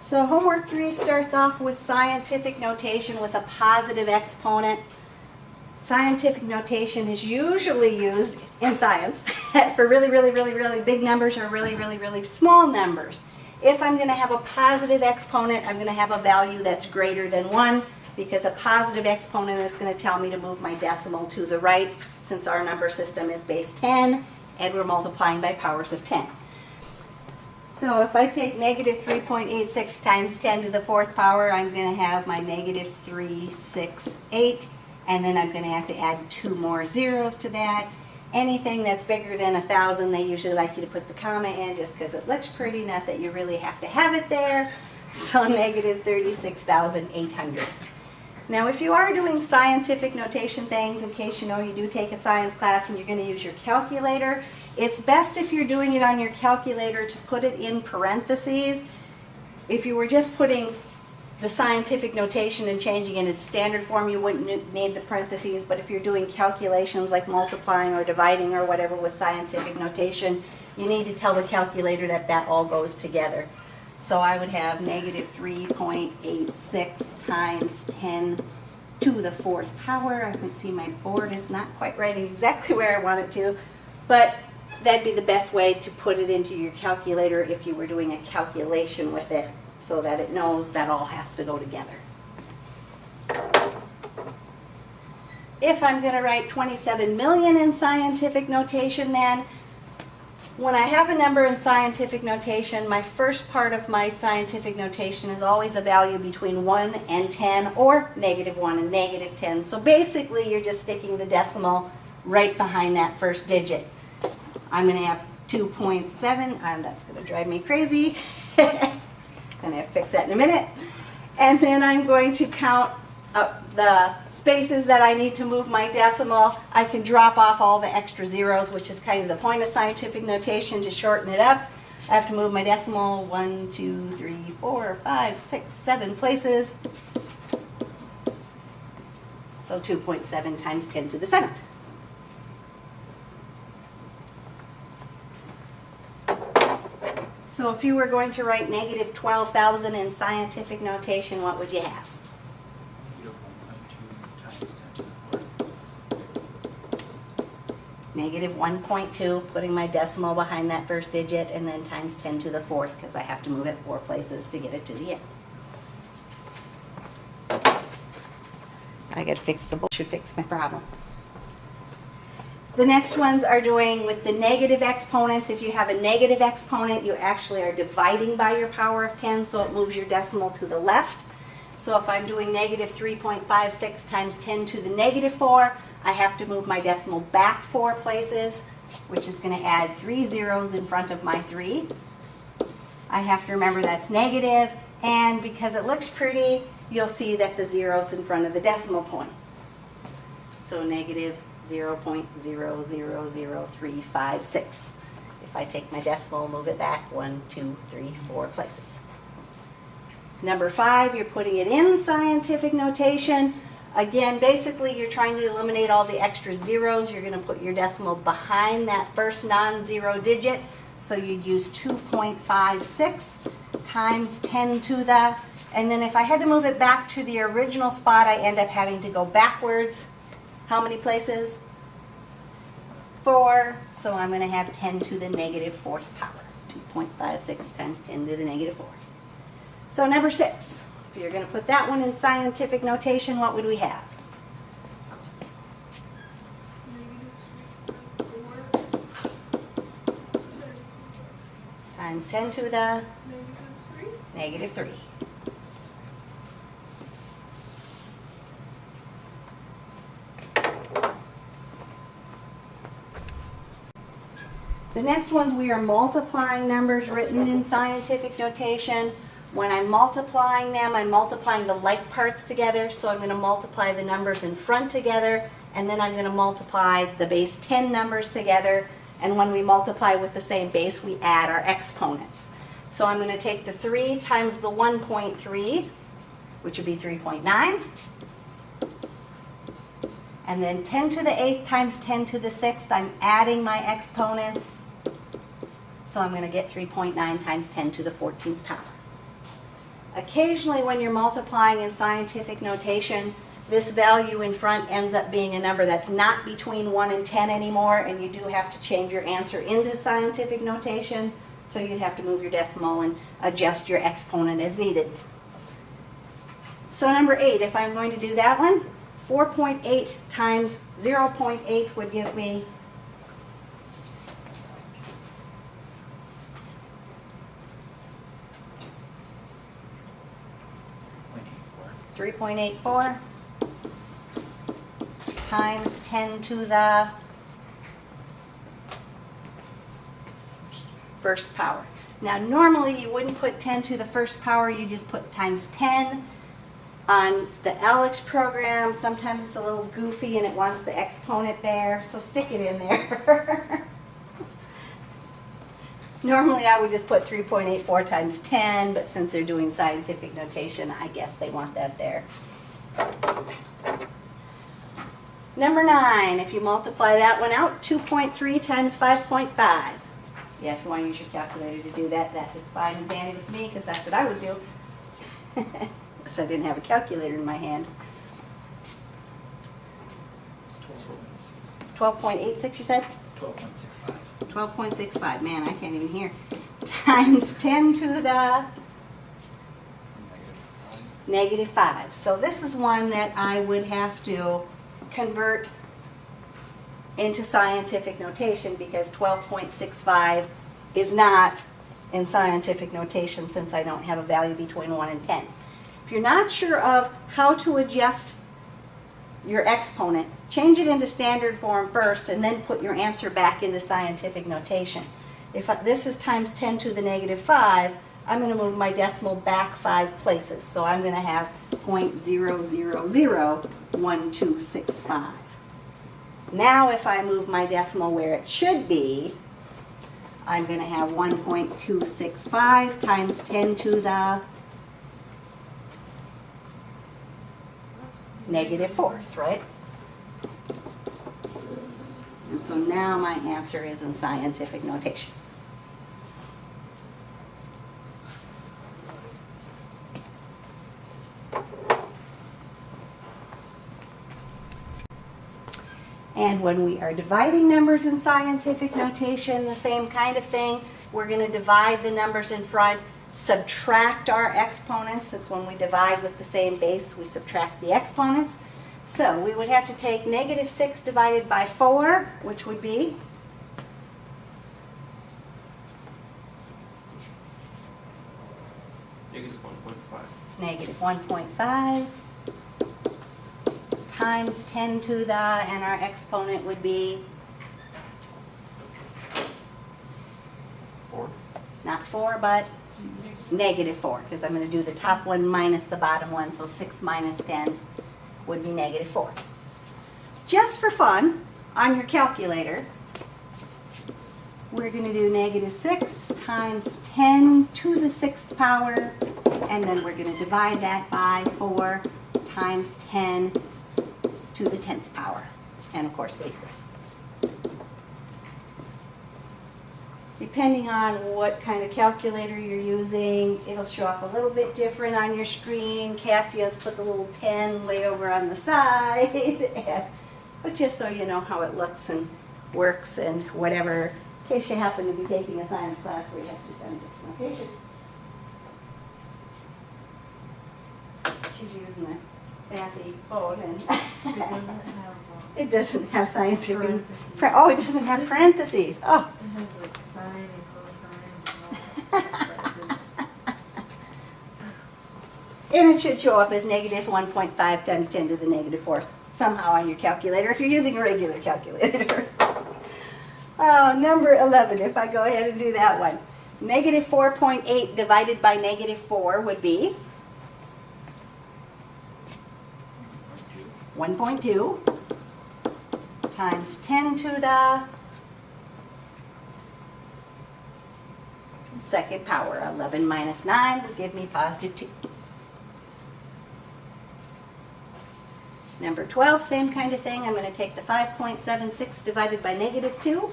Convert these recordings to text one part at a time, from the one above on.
So homework 3 starts off with scientific notation with a positive exponent. Scientific notation is usually used in science for really big numbers or really small numbers. If I'm going to have a positive exponent, I'm going to have a value that's greater than 1, because a positive exponent is going to tell me to move my decimal to the right, since our number system is base 10 and we're multiplying by powers of 10. So if I take negative 3.86 times 10 to the 4th power, I'm going to have my negative 368, and then I'm going to have to add 2 more zeros to that. Anything that's bigger than 1,000, they usually like you to put the comma in just because it looks pretty, not that you really have to have it there. So negative 36,800. Now if you are doing scientific notation things, in case you know you do take a science class and you're going to use your calculator, it's best if you're doing it on your calculator to put it in parentheses. If you were just putting the scientific notation and changing it into standard form, you wouldn't need the parentheses, but if you're doing calculations like multiplying or dividing or whatever with scientific notation, you need to tell the calculator that that all goes together. So I would have negative 3.86 times 10 to the 4th power. I can see my board is not quite writing exactly where I want it to, but that'd be the best way to put it into your calculator if you were doing a calculation with it, so that it knows that all has to go together. If I'm going to write 27 million in scientific notation, then when I have a number in scientific notation, my first part of my scientific notation is always a value between 1 and 10, or negative 1 and negative 10. So basically you're just sticking the decimal right behind that first digit. I'm going to have 2.7, that's going to drive me crazy. I'm going to have to fix that in a minute. And then I'm going to count the spaces that I need to move my decimal. I can drop off all the extra zeros, which is kind of the point of scientific notation, to shorten it up. I have to move my decimal 1, 2, 3, 4, 5, 6, 7 places. So 2.7 times 10 to the 7th. So if you were going to write negative 12,000 in scientific notation, what would you have? Negative 1.2, putting my decimal behind that first digit, and then times 10 to the 4th, because I have to move it 4 places to get it to the end. I got to fix the board, should fix my problem. The next ones are doing with the negative exponents. If you have a negative exponent, you actually are dividing by your power of 10, so it moves your decimal to the left. So if I'm doing negative 3.56 times 10 to the negative 4, I have to move my decimal back 4 places, which is going to add 3 zeros in front of my 3. I have to remember that's negative, and because it looks pretty, you'll see that the zero's in front of the decimal point. So negative 0.000356. If I take my decimal, move it back 1, 2, 3, 4 places. Number 5, you're putting it in scientific notation. Again, basically you're trying to eliminate all the extra zeros. You're going to put your decimal behind that first non-zero digit. So you'd use 2.56 times 10 to the, and then if I had to move it back to the original spot, I end up having to go backwards. How many places? 4. So I'm going to have 10 to the negative 4th power. 2.56 times 10 to the negative 4. So number 6. If you're going to put that one in scientific notation, what would we have? Times 10 to the negative 3. The next ones, we are multiplying numbers written in scientific notation. When I'm multiplying them, I'm multiplying the like parts together, so I'm going to multiply the numbers in front together, and then I'm going to multiply the base 10 numbers together, and when we multiply with the same base, we add our exponents. So I'm going to take the 3 times the 1.3, which would be 3.9, and then 10 to the 8th times 10 to the 6th, I'm adding my exponents. So I'm going to get 3.9 times 10 to the 14th power. Occasionally when you're multiplying in scientific notation, this value in front ends up being a number that's not between 1 and 10 anymore, and you do have to change your answer into scientific notation, so you'd have to move your decimal and adjust your exponent as needed. So number 8, if I'm going to do that one, 4.8 times 0.8 would give me 3.84 times 10 to the first power. Now normally you wouldn't put 10 to the first power, you just put times 10. On the Alex program, sometimes it's a little goofy and it wants the exponent there, so stick it in there. Normally I would just put 3.84 times 10, but since they're doing scientific notation, I guess they want that there. Number 9, if you multiply that one out, 2.3 times 5.5. Yeah, if you want to use your calculator to do that, that is fine and dandy with me, because that's what I would do. Because I didn't have a calculator in my hand. 12.86 you said? 12.65. 12.65. Man, I can't even hear. Times 10 to the negative 5. So this is one that I would have to convert into scientific notation, because 12.65 is not in scientific notation since I don't have a value between 1 and 10. If you're not sure of how to adjust your exponent, change it into standard form first and then put your answer back into scientific notation. If this is times 10 to the negative 5, I'm going to move my decimal back 5 places. So I'm going to have 0.0001265. Now if I move my decimal where it should be, I'm going to have 1.265 times 10 to the negative 4th, right? And so now my answer is in scientific notation. And when we are dividing numbers in scientific notation, the same kind of thing. We're going to divide the numbers in front, subtract our exponents. It's when we divide with the same base, we subtract the exponents. So we would have to take negative 6 divided by 4, which would be Negative 1.5. negative 1.5 times 10 to the, and our exponent would be 4. not 4, but negative 4, because I'm going to do the top one minus the bottom one, so 6 minus 10 would be negative 4. Just for fun, on your calculator, we're going to do negative 6 times 10 to the 6th power, and then we're going to divide that by 4 times 10 to the 10th power, and of course equals. Depending on what kind of calculator you're using, it'll show up a little bit different on your screen. Casio's put the little 10 way over on the side, but just so you know how it looks and works and whatever, in case you happen to be taking a science class where you have to do scientific notation. She's using a fancy phone and it doesn't have scientific. Oh, it doesn't have parentheses. Oh. It has like sine and cosine and all that stuff. And it should show up as negative 1.5 times 10 to the negative 4th somehow on your calculator if you're using a regular calculator. Oh, number 11, if I go ahead and do that one. Negative 4.8 divided by negative 4 would be 1.2 times 10 to the second power. 11 minus 9 would give me positive 2. Number 12, same kind of thing. I'm going to take the 5.76 divided by negative 2.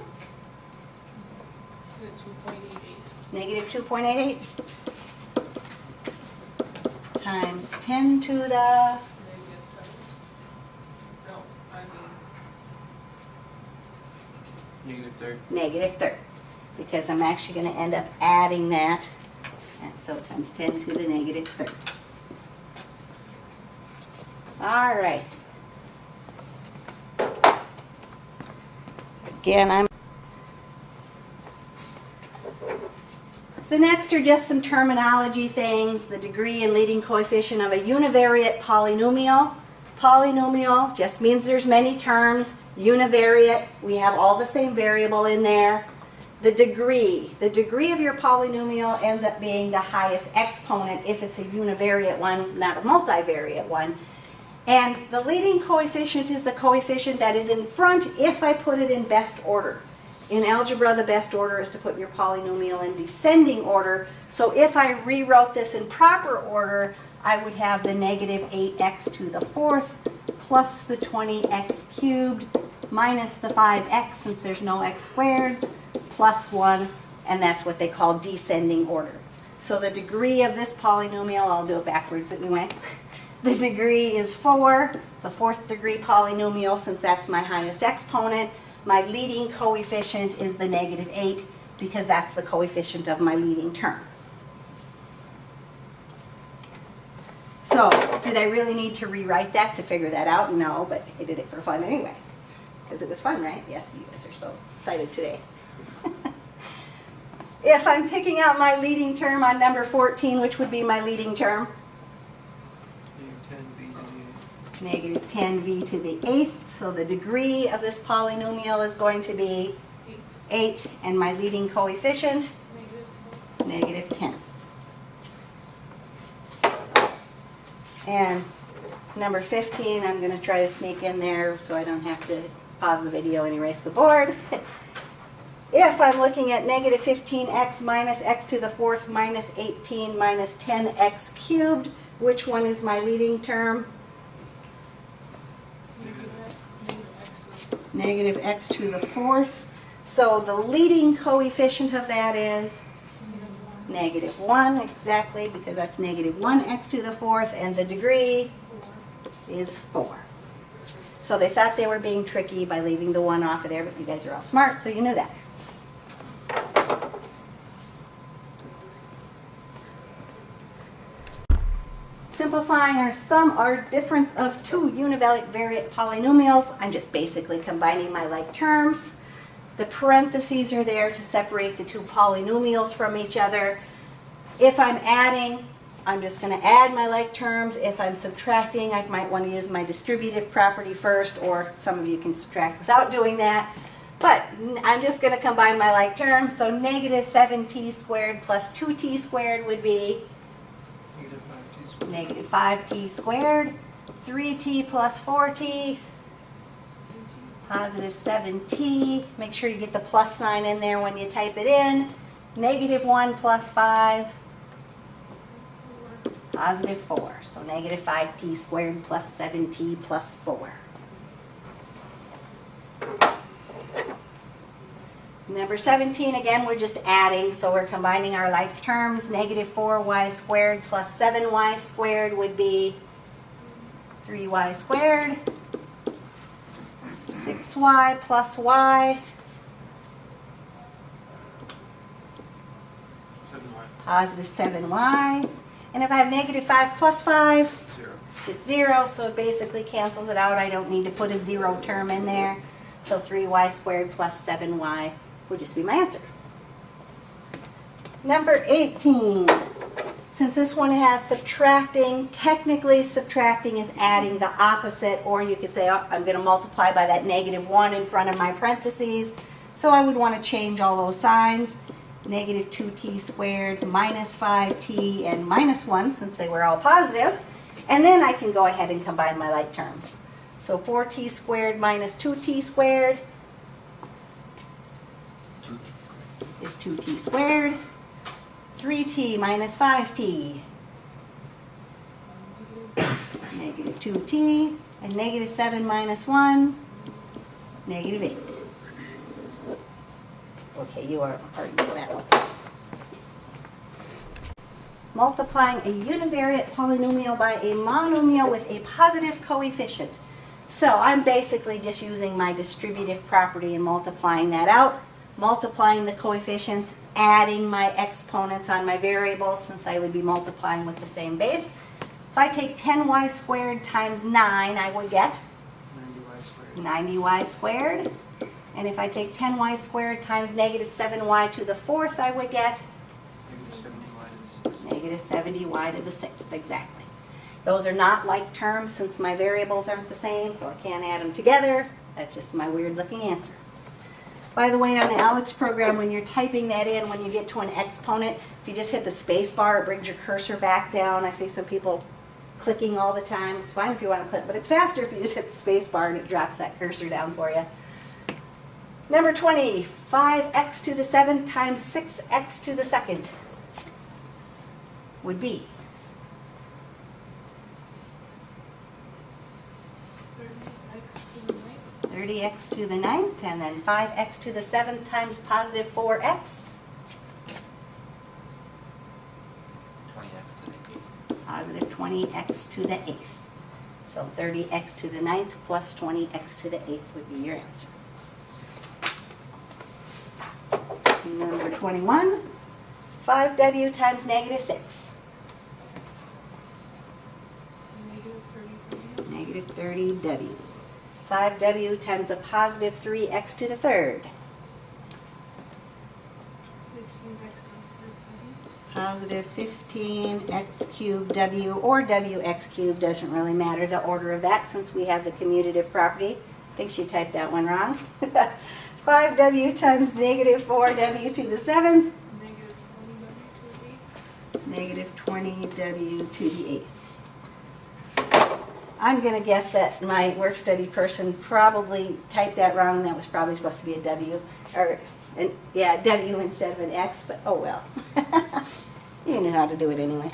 Negative 2.88. Negative 2.88. times 10 to the -7. No, I mean, -3rd. negative third, because I'm actually going to end up adding that, and so times 10 to the negative third. All right. Again, the next are just some terminology things, the degree and leading coefficient of a univariate polynomial. Polynomial just means there's many terms. Univariate, we have all the same variable in there. The degree of your polynomial ends up being the highest exponent if it's a univariate one, not a multivariate one. And the leading coefficient is the coefficient that is in front if I put it in best order. In algebra, the best order is to put your polynomial in descending order. So if I rewrote this in proper order, I would have the negative 8x to the fourth plus the 20x cubed minus the 5x, since there's no x squareds, plus 1, and that's what they call descending order. So the degree of this polynomial, I'll do it backwards anyway. The degree is 4. It's a fourth degree polynomial since that's my highest exponent. My leading coefficient is the negative 8 because that's the coefficient of my leading term. So, did I really need to rewrite that to figure that out? No, but I did it for fun anyway. Because it was fun, right? Yes, you guys are so excited today. If I'm picking out my leading term on number 14, which would be my leading term? Negative 10v to the 8th. So the degree of this polynomial is going to be 8, and my leading coefficient? Negative 10. And number 15, I'm going to try to sneak in there so I don't have to pause the video and erase the board. If I'm looking at negative 15x minus x to the fourth minus 18 minus 10x cubed, which one is my leading term? Negative x to the fourth. So the leading coefficient of that is negative 1, exactly, because that's negative 1x to the fourth, and the degree is 4. So they thought they were being tricky by leaving the 1 off of there, but you guys are all smart, so you knew that. Simplifying our sum or difference of two univariate polynomials. I'm just basically combining my like terms. The parentheses are there to separate the two polynomials from each other. If I'm adding, I'm just going to add my like terms. If I'm subtracting, I might want to use my distributive property first, or some of you can subtract without doing that. But I'm just going to combine my like terms. So negative 7t squared plus 2t squared would be negative 5t squared, 3t plus 4t, positive 7t. Make sure you get the plus sign in there when you type it in. Negative 1 plus 5, positive 4. So negative 5t squared plus 7t plus 4. Number 17, again, we're just adding, so we're combining our like terms. Negative 4y squared plus 7y squared would be 3y squared. 6y plus y. 7y. Positive 7y. And if I have negative 5 plus 5, 0. it's 0, so it basically cancels it out. I don't need to put a 0 term in there. So 3y squared plus 7y would just be my answer. Number 18. Since this one has subtracting, technically subtracting is adding the opposite, or you could say, oh, I'm going to multiply by that negative 1 in front of my parentheses. So I would want to change all those signs. Negative 2t squared minus 5t and minus 1, since they were all positive. And then I can go ahead and combine my like terms. So 4t squared minus 2t squared is 2t squared. 3t minus 5t, negative 2t, and negative 7 minus 1, negative 8. Okay, you already know that one. multiplying a univariate polynomial by a monomial with a positive coefficient. So I'm basically just using my distributive property and multiplying that out, multiplying the coefficients, adding my exponents on my variables since I would be multiplying with the same base. If I take 10y squared times 9, I would get 90y squared. 90y squared. And if I take 10y squared times negative 7y to the 4th, I would get Negative 70y to the 6th. negative 70y to the 6th, exactly. Those are not like terms since my variables aren't the same, so I can't add them together. That's just my weird looking answer. By the way, on the Alex program, when you're typing that in, when you get to an exponent, if you just hit the space bar, it brings your cursor back down. I see some people clicking all the time. It's fine if you want to click, but it's faster if you just hit the space bar and it drops that cursor down for you. Number 20, 5x to the 7th times 6x to the 2nd would be 30x to the 9th, and then 5x to the 7th times positive 4x, 20x to the 8th. positive 20x to the 8th. So 30x to the 9th plus 20x to the 8th would be your answer. Number 21, 5w times negative 6. Negative 30w. 5w times a positive 3x to the 3rd. Positive 15x cubed w, or wx cubed, doesn't really matter the order of that since we have the commutative property. I think she typed that one wrong. 5w times negative 4w to the 7th. Negative 20w to the 8th. I'm going to guess that my work study person probably typed that wrong, and that was probably supposed to be a w, or yeah, w instead of an x, but oh well. You know how to do it anyway.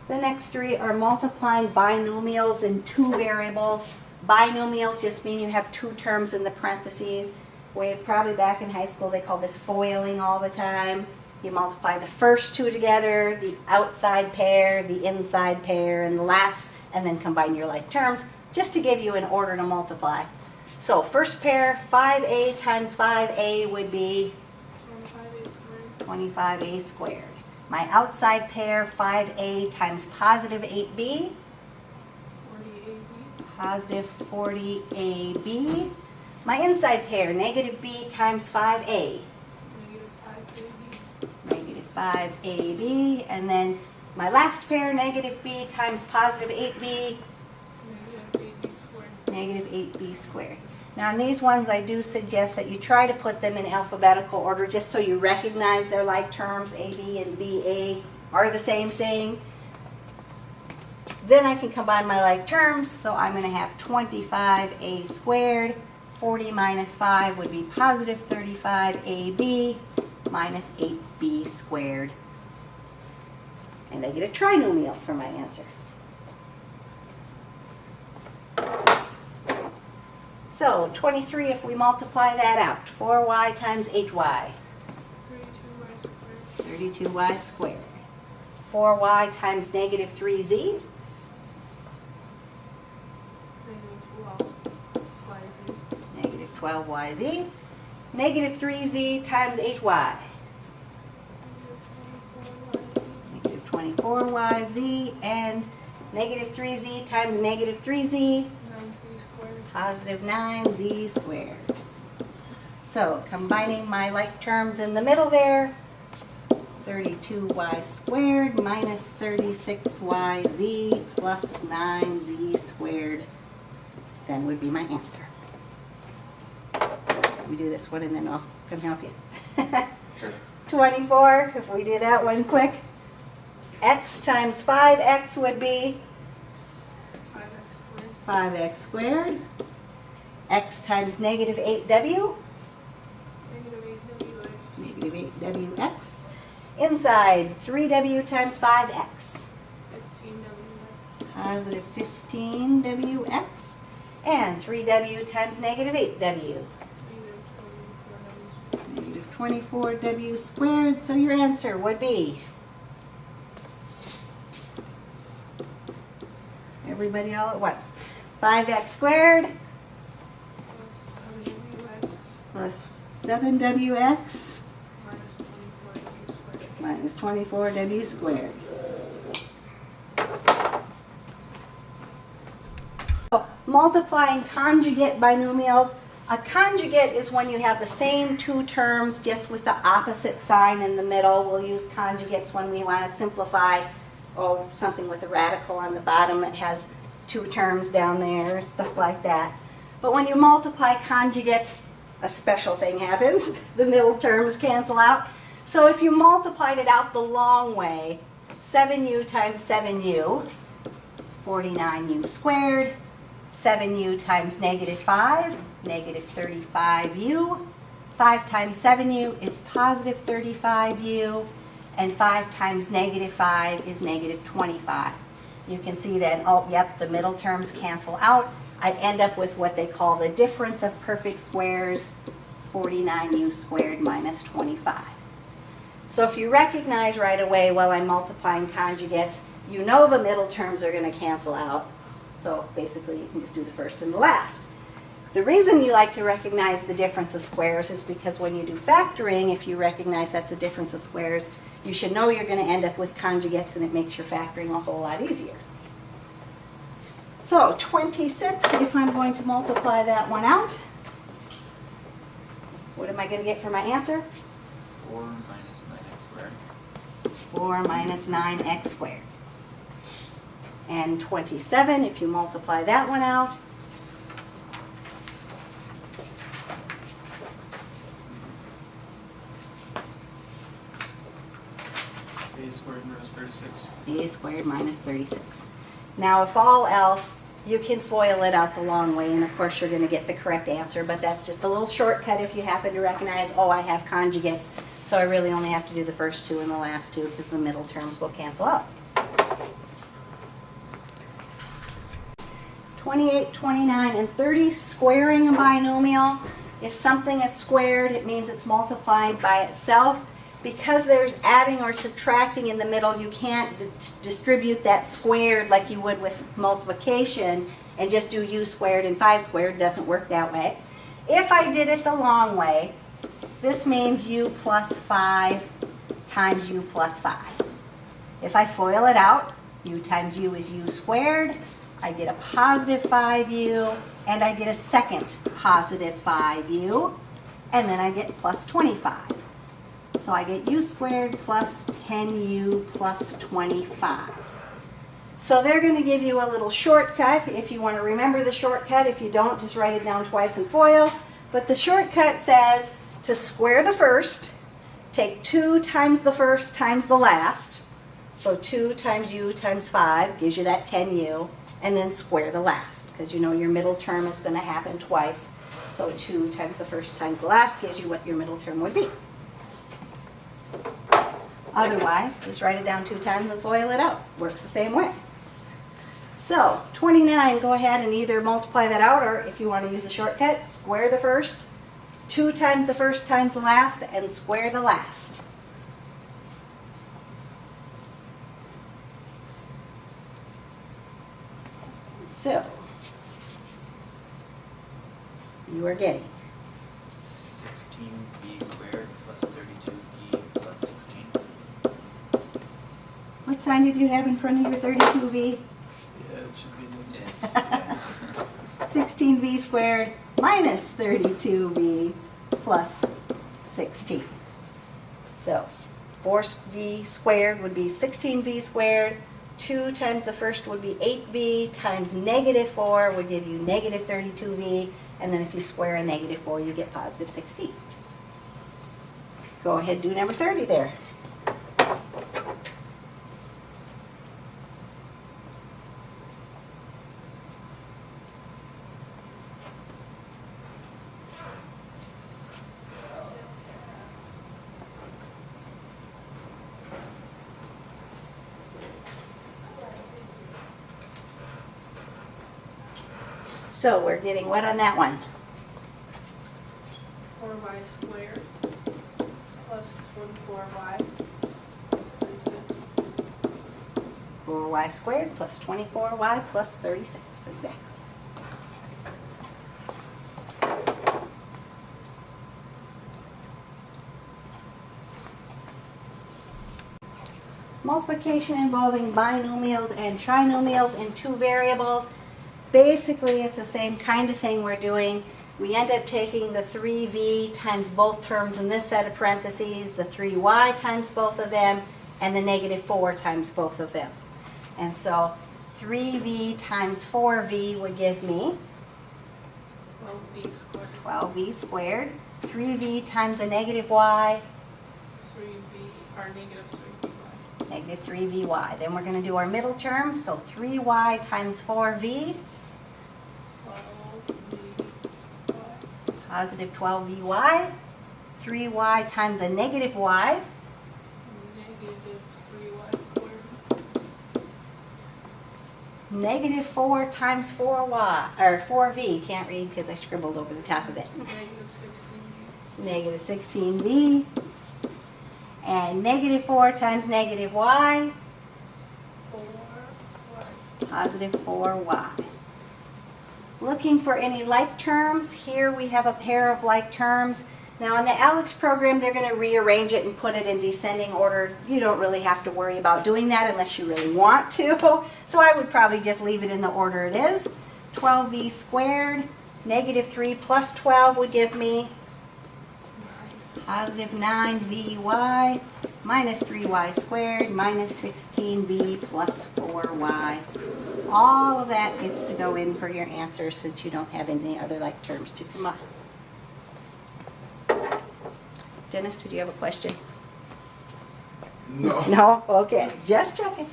The next three are multiplying binomials in two variables. Binomials just mean you have two terms in the parentheses. Probably back in high school they called this foiling all the time. You multiply the first two together, the outside pair, the inside pair, and the last, and then combine your like terms, just to give you an order to multiply. So first pair, 5a times 5a would be 25a squared. My outside pair, 5a times positive 8b, positive 40ab. My inside pair, negative b times 5a, negative 5ab. And then my last pair, negative b times positive 8b, negative 8b squared. Now in these ones I do suggest that you try to put them in alphabetical order just so you recognize they're like terms. AB and BA are the same thing. Then I can combine my like terms, so I'm going to have 25a squared. 40 minus 5 would be positive 35ab minus 8b squared. And I get a trinomial for my answer. So 23, if we multiply that out, 4y times 8y, 32y squared. 4y times negative 3z, negative 12yz. Negative 3z times 8y, negative 24yz. And negative 3z times negative 3z, positive 9z squared. So combining my like terms in the middle there, 32y squared minus 36yz plus 9z squared, then would be my answer. Let me do this one and then I'll come help you. Sure. 24, if we do that one quick, x times 5x would be 5x squared. X times negative 8w, negative 8wx. Inside, 3w times 5x, positive 15wx. And 3w times negative 8w, negative 24w squared, so your answer would be, everybody all at once, 5x squared plus 7wx minus 24w squared. Multiplying conjugate binomials. A conjugate is when you have the same two terms just with the opposite sign in the middle. We'll use conjugates when we want to simplify something with a radical on the bottom that has two terms down there, stuff like that. But when you multiply conjugates, a special thing happens. The middle terms cancel out. So if you multiplied it out the long way, 7u times 7u, 49u squared, 7u times negative 5, negative 35u. 5 times 7u is positive 35u. And 5 times negative 5 is negative 25. You can see then, oh, yep, the middle terms cancel out. I end up with what they call the difference of perfect squares, 49u squared minus 25. So if you recognize right away while I'm multiplying conjugates, you know the middle terms are going to cancel out. So basically you can just do the first and the last. The reason you like to recognize the difference of squares is because when you do factoring, if you recognize that's a difference of squares, you should know you're going to end up with conjugates, and it makes your factoring a whole lot easier. So 26, if I'm going to multiply that one out, what am I going to get for my answer? 4 minus 9x squared. 4 minus 9x squared. And 27, if you multiply that one out, A squared minus 36. a squared minus 36. Now, if all else, you can FOIL it out the long way, and of course you're going to get the correct answer, but that's just a little shortcut if you happen to recognize, oh, I have conjugates, so I really only have to do the first two and the last two because the middle terms will cancel out. 28, 29, and 30, squaring a binomial. If something is squared, it means it's multiplied by itself. Because there's adding or subtracting in the middle, you can't distribute that squared like you would with multiplication and just do u squared and 5 squared. It doesn't work that way. If I did it the long way, this means u plus 5 times u plus 5. If I FOIL it out, u times u is u squared. I get a positive 5u, and I get a second positive 5u, and then I get plus 25. So I get u squared plus 10u plus 25. So they're going to give you a little shortcut if you want to remember the shortcut. If you don't, just write it down twice and FOIL. But the shortcut says to square the first, take 2 times the first times the last. So 2 times u times 5 gives you that 10u. And then square the last, because you know your middle term is going to happen twice. So 2 times the first times the last gives you what your middle term would be. Otherwise, just write it down 2 times and FOIL it out. Works the same way. So 29, go ahead and either multiply that out, or if you want to use a shortcut, square the first, 2 times the first times the last, and square the last. So, you are getting 16b squared plus 32b plus 16. What sign did you have in front of your 32b? Yeah, it should be the Yeah. 16b squared minus 32b plus 16. So 4b squared would be 16b squared. 2 times the first would be 8b times negative 4 would give you negative 32b. And then if you square a negative 4, you get positive 16. Go ahead and do number 30 there. So we're getting what on that one? 4y squared 4y plus 36. 4y squared plus 24y plus 36. Exactly. Multiplication involving binomials and trinomials in two variables. Basically, it's the same kind of thing we're doing. We end up taking the 3v times both terms in this set of parentheses, the 3y times both of them, and the negative 4 times both of them. And so 3v times 4v would give me 12b squared. 12v squared. 3v times a negative y, 3b, or negative 3by. negative 3vy. Then we're going to do our middle term, so 3y times 4v, 12b. positive 12vy. 3y times a negative y, Negative 3y squared. negative 4 times 4y, or 4v. Can't read because I scribbled over the top of it. Negative 16b. Negative 16v. And negative 4 times negative y, 4y. positive 4y. Looking for any like terms. Here we have a pair of like terms. Now in the ALEX program, they're going to rearrange it and put it in descending order. You don't really have to worry about doing that unless you really want to. So I would probably just leave it in the order it is. 12v squared, negative 3 plus 12 would give me positive 9vy minus 3y squared minus 16v plus 4y. All of that gets to go in for your answer since you don't have any other like terms to come up. Dennis, did you have a question? No. No? Okay, just checking.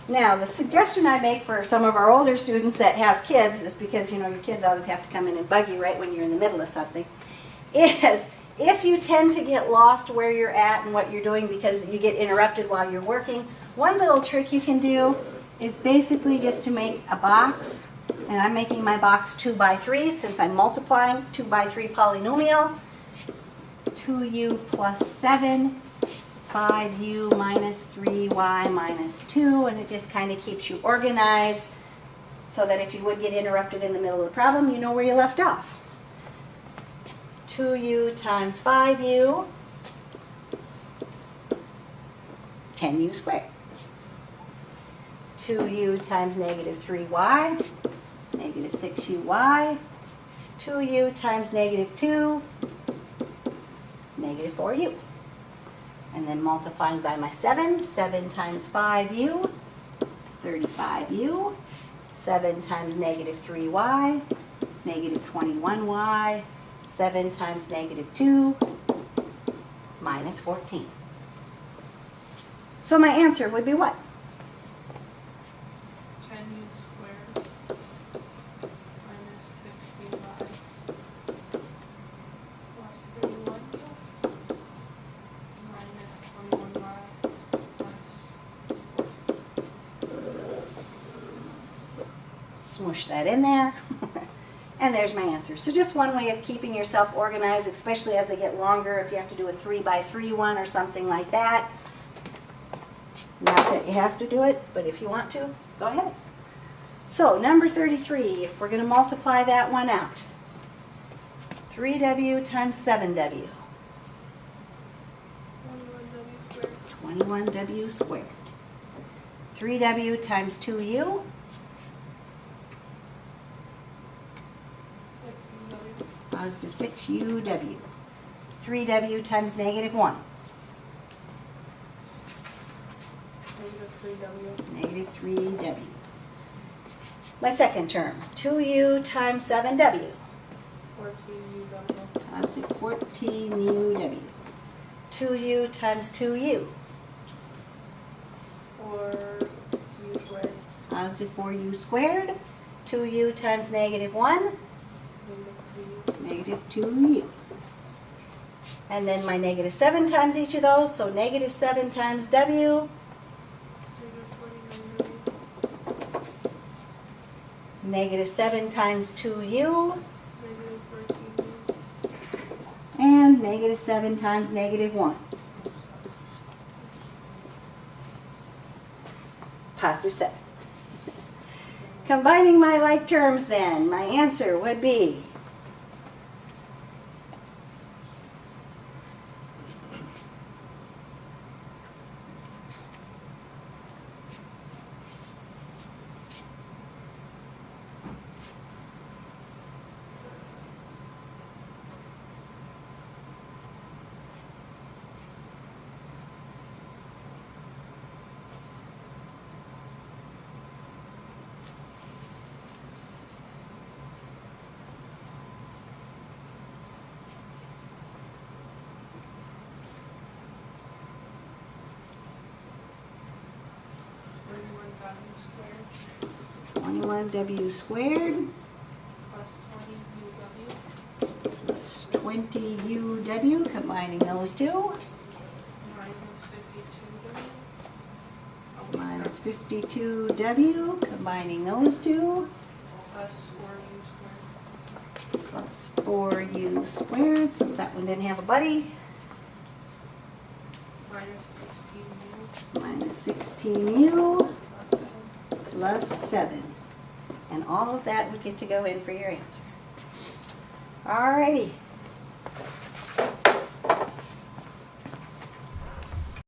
Now, the suggestion I make for some of our older students that have kids is because, you know, your kids always have to come in and bug you right when you're in the middle of something, is if you tend to get lost where you're at and what you're doing because you get interrupted while you're working, one little trick you can do is basically just to make a box, and I'm making my box 2 by 3 since I'm multiplying 2 by 3 polynomial. 2u plus 7, 5u minus 3y minus 2, and it just kind of keeps you organized so that if you would get interrupted in the middle of the problem, you know where you left off. 2u times 5u, 10u squared. 2u times negative 3y, negative 6uy. 2u times negative 2, negative 4u. And then multiplying by my 7, 7 times 5u, 35u. 7 times negative 3y, negative 21y. 7 times negative 2, minus 14. So my answer would be what? 10u squared minus 60y plus 31u minus 21y plus Smoosh that in there. And there's my answer. So just one way of keeping yourself organized, especially as they get longer, if you have to do a 3 by 3 one or something like that. Not that you have to do it, but if you want to, go ahead. So number 33, if we're going to multiply that one out. 3w times 7w. 21w 21w squared. squared. 3w times 2u. 16w. Positive 6uw. 3w times negative 1. Negative 3w. Negative 3w. My second term, 2u times 7w. 14uw. Positive 14uw. 2u times 2u. 4u squared. Positive 4u squared. 2u times negative 1. Negative 3u. Negative 2u. And then my negative 7 times each of those, so negative 7 times w. Negative 7 times 2u. Negative 14u. And negative 7 times negative 1. Positive 7. Combining my like terms then, my answer would be W squared 21w squared plus 20uw plus 20uw, combining those two, minus 52w minus 52w, combining those two, plus 4u squared plus 4u squared, since that one didn't have a buddy, minus 16u minus 16u plus 7. plus 7. And all of that would get to go in for your answer. Alrighty.